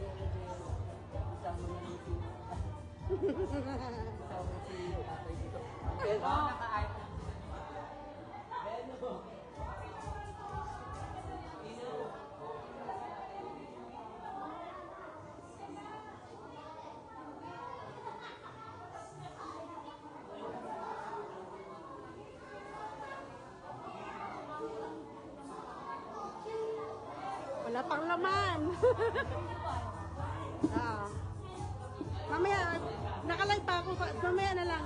Isama na rin si isama si tatay dito. Naka-art. Beno. Wala pang laman. Mamaya, nakalive pa ako. Mamaya na lang.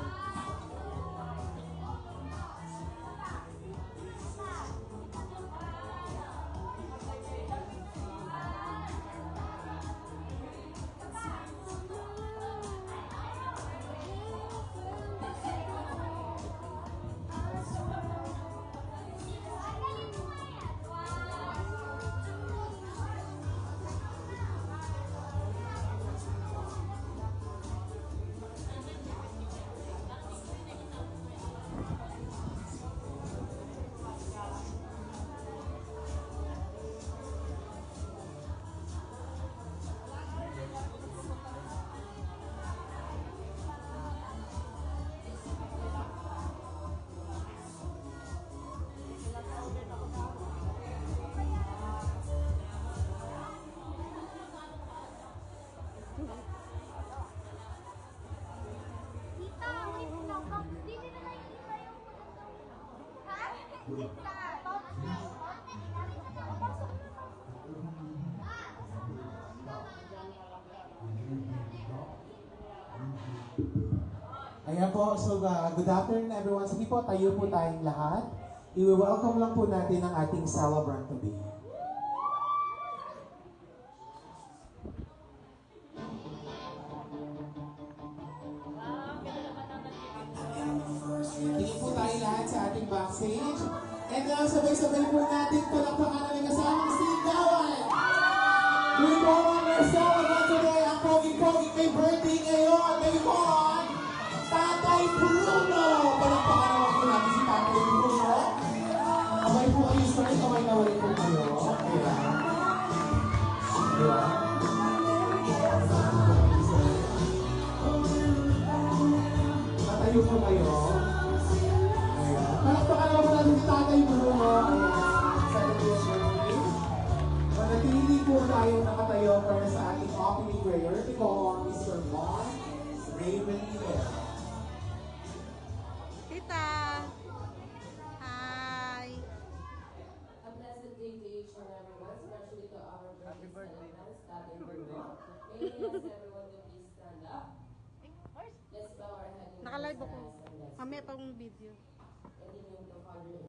Ayan po, so good afternoon everyone. Sige po, tayo po tayong lahat. I-welcome lang po natin ang ating celebrant today. Tingin po tayo lahat sa ating backstage. And sabay-sabay po natin palakpakan na may kasamang sigawan. We go on our celebrant today. Ang pogi-pogi may birthday ngayon. May on Tatay Bruno! Palakpakan naman po natin si Tatay Bruno. Kamay po kayo, sir. Kamay na wala po kayo. Diba? Diba? Tatayo po kayo. Ayan. Palakpakan naman po natin si Tatay Bruno. Ayan. Celebration day. Manatili po tayo nakatayo para sa ating opening prayer. Ito ang Mr. Mon Raven Rivera. Tita. Hi. A blessed day to each and everyone, especially to our Happy birthday. Happy birthday. May I ask everyone to please stand up. Let's bow our head. Nakalive ako. Mamaya pang video. And in the name of the Father,